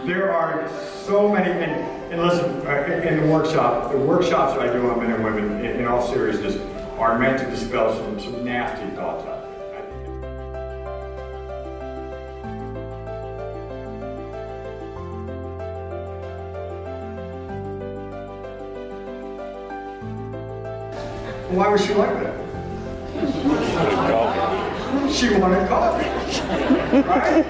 There are so many, and listen, in the workshops that I do on men and women, in all seriousness, are meant to dispel some nasty thoughts out there. Why was she like that? She wanted coffee, right?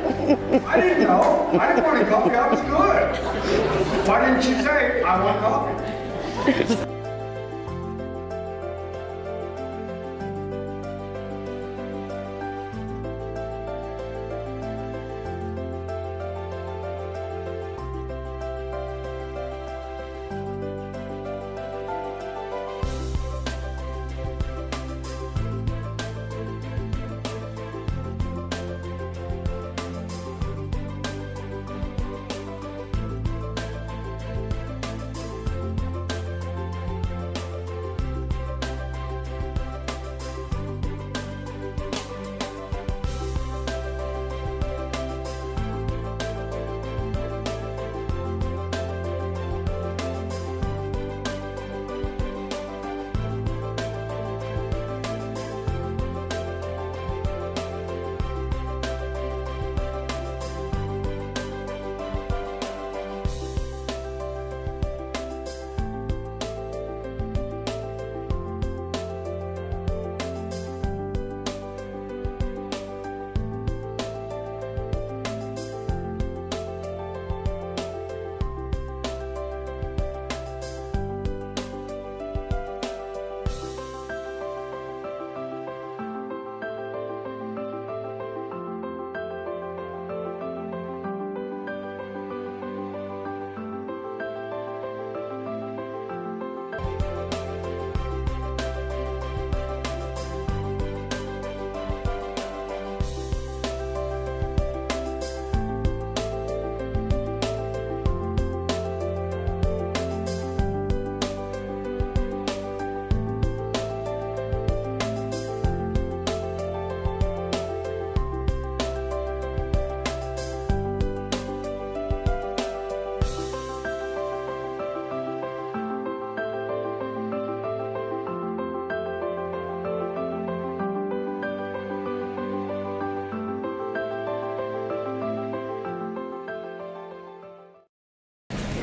I didn't know. I didn't want any coffee. I was good. Why didn't she say, I want coffee?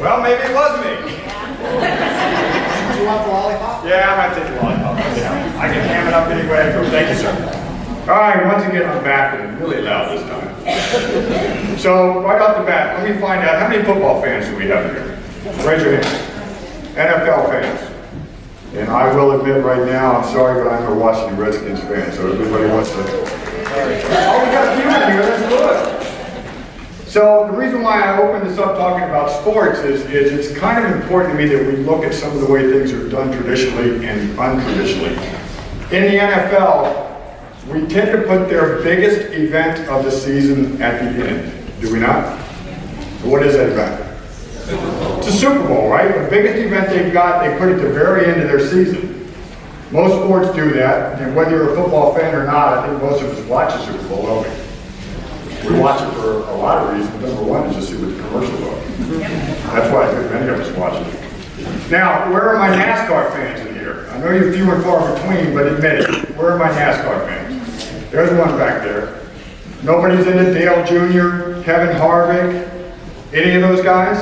Well, maybe it was me. Do you want the lollipop? Yeah, I might take the lollipop. Yeah. I can ham it up anyway. Thank you, sir. All right, once again, I'm back and really loud this time. So, right off the bat, let me find out, how many football fans do we have here? Raise your hand. NFL fans. And I will admit right now, I'm sorry, but I'm a Washington Redskins fan, so everybody wants to... Oh, we got a few in here, that's good. So the reason why I opened this up talking about sports is it's kind of important to me that we look at some of the way things are done traditionally and untraditionally. In the NFL, we tend to put their biggest event of the season at the end, do we not? What is that event? It's a Super Bowl, right? The biggest event they've got, they put at the very end of their season. Most sports do that, and whether you're a football fan or not, I think most of us watch the Super Bowl, don't we? We watch it for a lot of reasons. Number one is just see what the commercials are. That's why I think many of us watch it. Now, where are my NASCAR fans in here? I know you're few and far between, but admit it. Where are my NASCAR fans? There's one back there. Nobody's in it. Dale Jr., Kevin Harvick, any of those guys?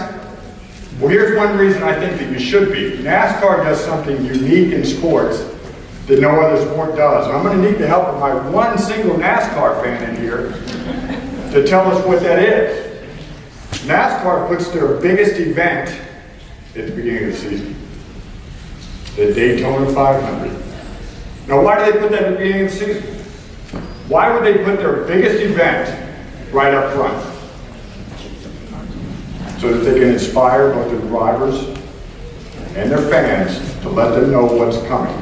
Well, here's one reason I think that you should be. NASCAR does something unique in sports that no other sport does. And I'm going to need the help of my one single NASCAR fan in here to tell us what that is. NASCAR puts their biggest event at the beginning of the season. The Daytona 500. Now, why do they put that at the beginning of the season? Why would they put their biggest event right up front? So that they can inspire both their drivers and their fans to let them know what's coming.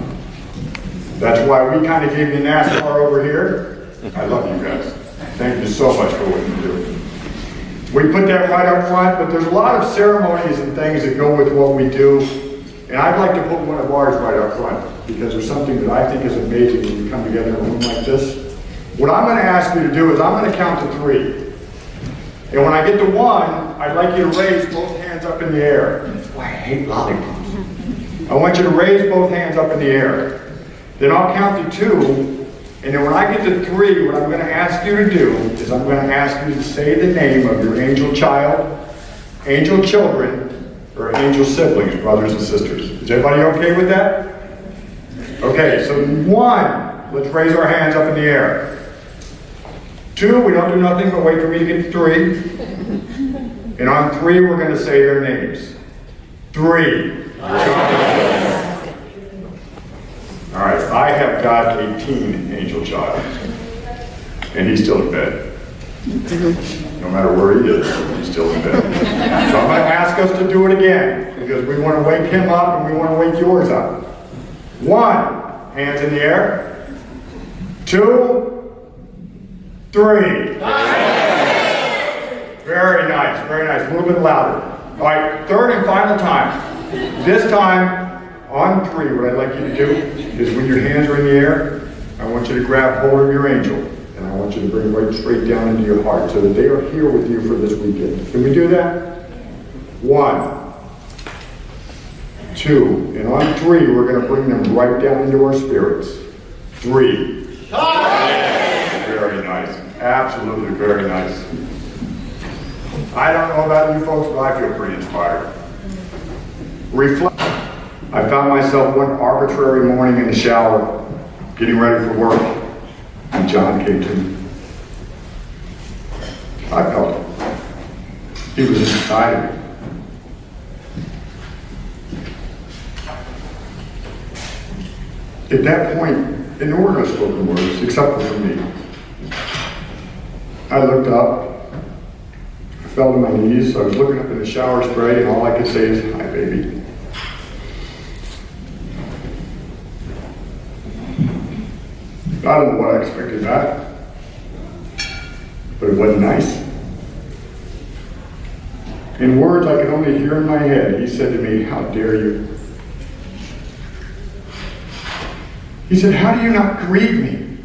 That's why we kind of gave you NASCAR over here. I love you guys. Thank you so much for what you do. We put that right up front, but there's a lot of ceremonies and things that go with what we do. And I'd like to put one of ours right up front, because there's something that I think is amazing when we come together in a room like this. What I'm going to ask you to do is I'm going to count to 3. And when I get to 1, I'd like you to raise both hands up in the air. That's why I hate lollipops. I want you to raise both hands up in the air. Then I'll count to 2, and then when I get to 3, what I'm going to ask you to do is I'm going to ask you to say the name of your angel child, angel children, or angel siblings, brothers and sisters. Is everybody okay with that? Okay, so 1, let's raise our hands up in the air. 2, we don't do nothing but wait for me to get to 3. And on 3, we're going to say their names. 3. All right, I have got a teen angel child, and he's still in bed. No matter where he is, he's still in bed. So I'm going to ask us to do it again, because we want to wake him up and we want to wake yours up. 1, hands in the air. 2, 3. Very nice, very nice. A little bit louder. All right, 3rd and final time. This time, on 3, what I'd like you to do is when your hands are in the air, I want you to grab hold of your angel, and I want you to bring it right straight down into your heart so that they are here with you for this weekend. Can we do that? 1, 2, and on 3, we're going to bring them right down into our spirits. 3. Very nice. Absolutely very nice. I don't know about you folks, but I feel pretty inspired. Reflect. I found myself one arbitrary morning in the shower, getting ready for work, and John came to me. I felt it. He was inside of me. At that point, and there were no spoken words, except for me. I looked up, I fell to my knees, I was looking up in the shower spray, and all I could say is, "Hi, baby." I don't know what I expected back, but it wasn't nice. In words I could only hear in my head, he said to me, "How dare you?" He said, "How do you not grieve me?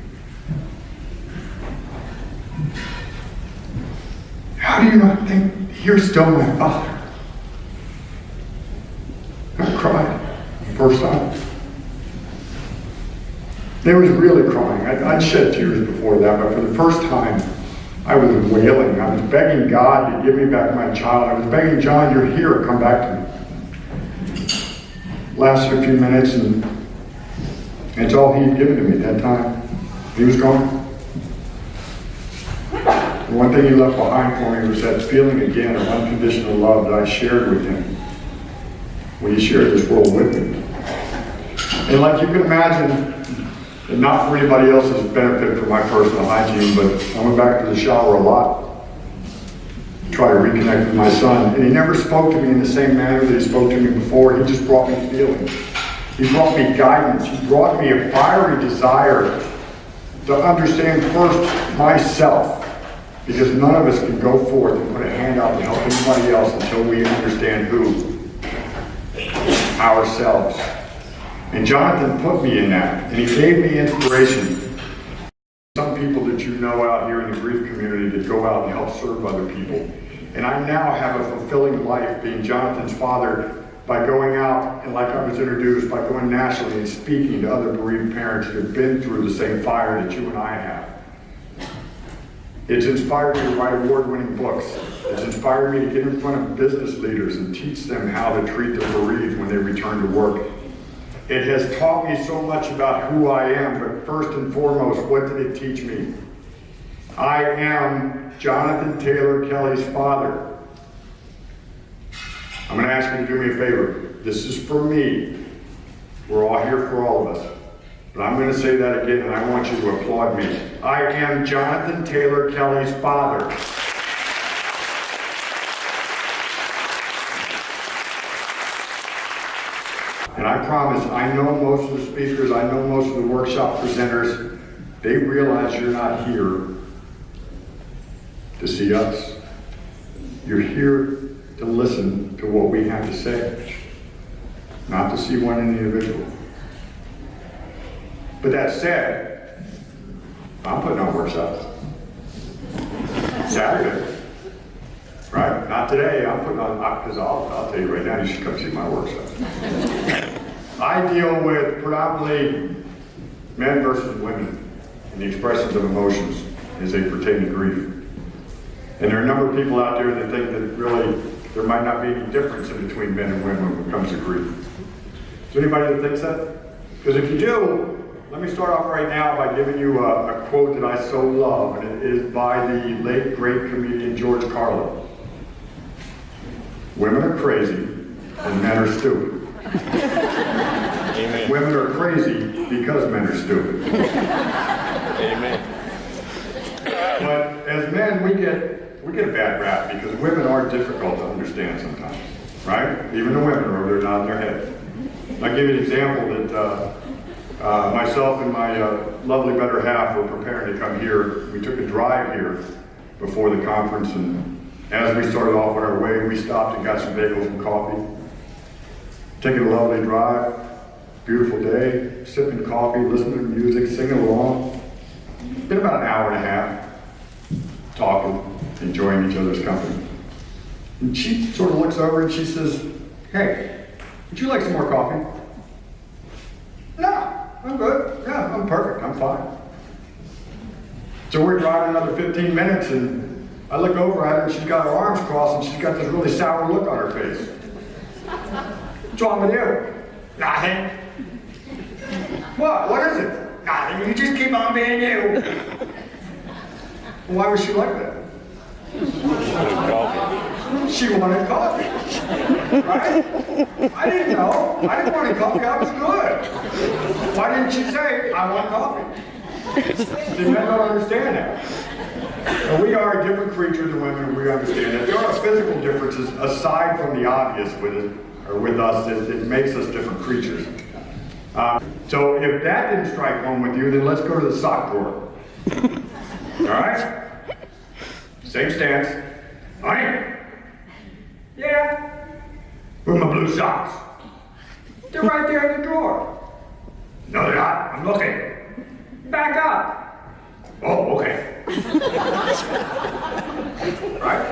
How do you not think you're still my father?" I cried the first time. There was really crying. I'd shed tears before that, but for the first time, I was wailing. I was begging God to give me back my child. I was begging John, "You're here, come back to me." Lasted a few minutes, and it's all he had given to me at that time. He was gone. The one thing he left behind for me was that feeling again of unconditional love that I shared with him when he shared this world with me. And like you can imagine, and not for anybody else's benefit for my personal hygiene, but I went back to the shower a lot to try to reconnect with my son. And he never spoke to me in the same manner that he spoke to me before. He just brought me feeling. He brought me guidance. He brought me a fiery desire to understand first myself, because none of us can go forth and put a hand out to help anybody else until we understand who? Ourselves. And Jonathan put me in that, and he gave me inspiration. Some people that you know out here in the grief community that go out and help serve other people. And I now have a fulfilling life being Jonathan's father by going out, and like I was introduced, by going nationally and speaking to other bereaved parents that have been through the same fire that you and I have. It's inspired me to write award-winning books. It's inspired me to get in front of business leaders and teach them how to treat the bereaved when they return to work. It has taught me so much about who I am, but first and foremost, what did it teach me? I am Jonathan Taylor Kelly's father. I'm going to ask you to do me a favor. This is for me. We're all here for all of us. But I'm going to say that again, and I want you to applaud me. I am Jonathan Taylor Kelly's father. And I promise, I know most of the speakers, I know most of the workshop presenters, they realize you're not here to see us. You're here to listen to what we have to say, not to see one individual. But that said, I'm putting on workshops. Saturday, right? Not Today, I'm putting on, because I'll tell you right now, you should come see my workshop. I deal with predominantly men versus women and the expressions of emotions as they pertain to grief. And there are a number of people out there that think that really there might not be any difference in between men and women when it comes to grief. Is there anybody that thinks that? Because if you do, let me start off right now by giving you a quote that I so love, and it is by the late, great comedian George Carlin. Women are crazy, and men are stupid. Amen. Women are crazy because men are stupid. Amen. But as men, we get a bad rap because women are difficult to understand sometimes, right? Even the women are over there nodding their head. I'll give you an example that myself and my lovely better half were preparing to come here. We took a drive here before the conference, and as we started off on our way, we stopped and got some bagels and coffee. Taking a lovely drive, beautiful day, sipping coffee, listening to music, singing along. Been about an hour and a half, talking, enjoying each other's company. And she sort of looks over and she says, "Hey, would you like some more coffee?" "No, I'm good. Yeah, I'm perfect. I'm fine." So we're driving another 15 minutes and I look over at her and she's got her arms crossed and she's got this really sour look on her face. "What's wrong with you?" "Nothing." What is it?" "Nothing. You just keep on being you." Why was she like that? She wanted coffee. Right? I didn't know. I didn't want any coffee. I was good. Why didn't she say, "I want coffee"? See, men don't understand that. And we are different creatures than women, and we understand that. There are physical differences aside from the obvious with it, or with us, that makes us different creatures. So if that didn't strike home with you, then let's go to the sock drawer. All right? Same stance. "All right?" "Yeah." "Where are my blue socks?" "They're right there in the drawer." "No, they're not. I'm looking." "Back up." "Oh, okay." Right?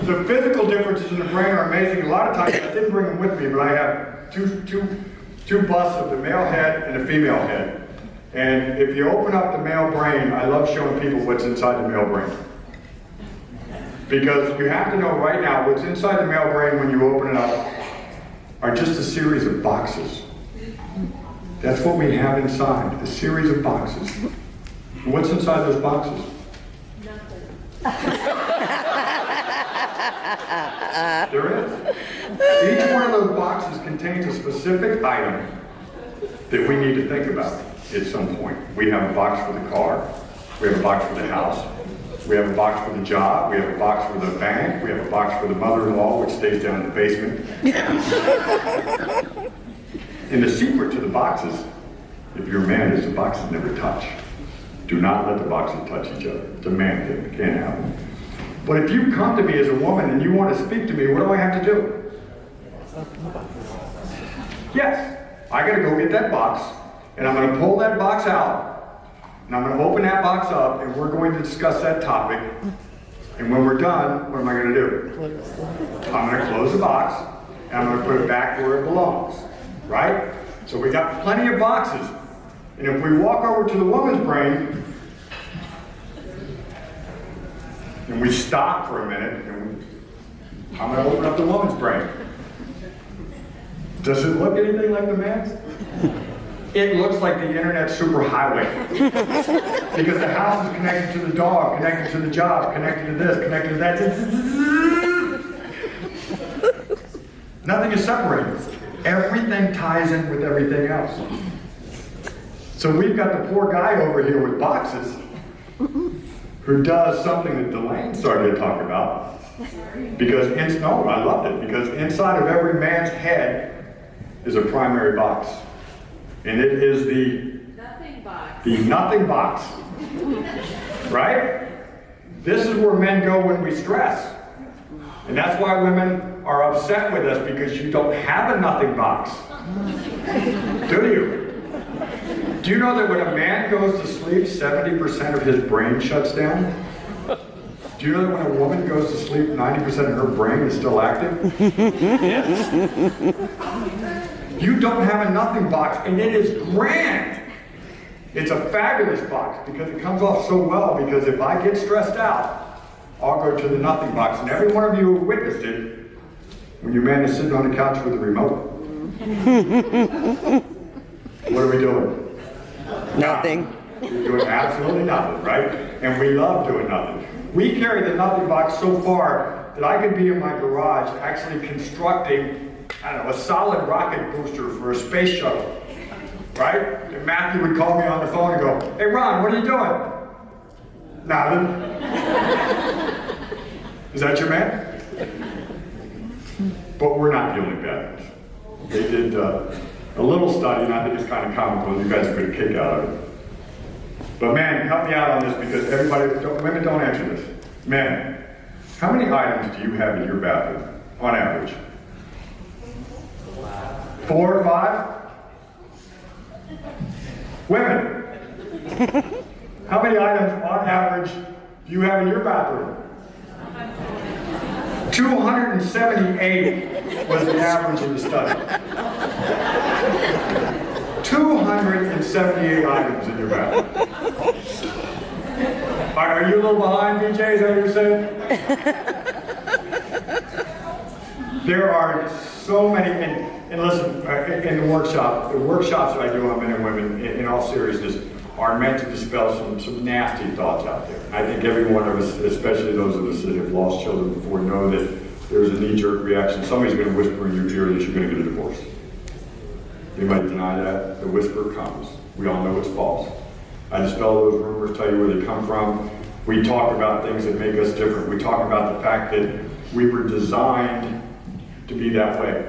The physical differences in the brain are amazing. A lot of times, I didn't bring them with me, but I have two busts of the male head and the female head. And if you open up the male brain, I love showing people what's inside the male brain. Because you have to know right now what's inside the male brain when you open it up are just a series of boxes. That's what we have inside, a series of boxes. And what's inside those boxes? There is. Each one of those boxes contains a specific item that we need to think about at some point. We have a box for the car. We have a box for the house. We have a box for the job. We have a box for the bank. We have a box for the mother-in-law, which stays down in the basement. And the secret to the boxes, if you're a man, is the boxes never touch. Do not let the boxes touch each other. It's a man thing. It can't happen. But if you come to me as a woman and you want to speak to me, what do I have to do? Yes, I got to go get that box, and I'm going to pull that box out, and I'm going to open that box up, and we're going to discuss that topic. And when we're done, what am I going to do? I'm going to close the box, and I'm going to put it back where it belongs. Right? So we got plenty of boxes. And if we walk over to the woman's brain, and we stop for a minute, and I'm going to open up the woman's brain. Does it look anything like the man's? It looks like the internet superhighway. Because the house is connected to the dog, connected to the job, connected to this, connected to that. Nothing is separated. Everything ties in with everything else. So we've got the poor guy over here with boxes who does something that Delane started to talk about. Because, no, I loved it, because inside of every man's head is a primary box. And it is the nothing box. The nothing box. Right? This is where men go when we stress. And that's why women are upset with us, because you don't have a nothing box. Do you? Do you know that when a man goes to sleep, 70% of his brain shuts down? Do you know that when a woman goes to sleep, 90% of her brain is still active? You don't have a nothing box, and it is grand. It's a fabulous box because it comes off so well, because if I get stressed out, I'll go to the nothing box. And every one of you who witnessed it, when your man is sitting on the couch with the remote. What are we doing? Nothing. We're doing absolutely nothing, right? And we love doing nothing. We carry the nothing box so far that I could be in my garage actually constructing, I don't know, a solid rocket booster for a space shuttle, right? And Matthew would call me on the phone and go, "Hey Ron, what are you doing?" "Nothing." "Is that your man?" But we're not the only bad ones. They did a little study, and I think it's kind of comical, and you guys could kick out of it. But men, help me out on this, because women don't answer this. Men, how many items do you have in your bathroom, on average? 4 or 5? Women, how many items on average do you have in your bathroom? 278 was the average in the study. 278 items in your bathroom. Are you a little behind, BJ? Is that what you're saying? There are so many, and listen, in the workshops that I do on men and women, in all seriousness, are meant to dispel some nasty thoughts out there. I think every one of us, especially those of us that have lost children before, know that there's a knee-jerk reaction. Somebody's going to whisper in your ear that you're going to get a divorce. Anybody deny that? The whisper comes. We all know it's false. I dispel those rumors, tell you where they come from. We talk about things that make us different. We talk about the fact that we were designed to be that way.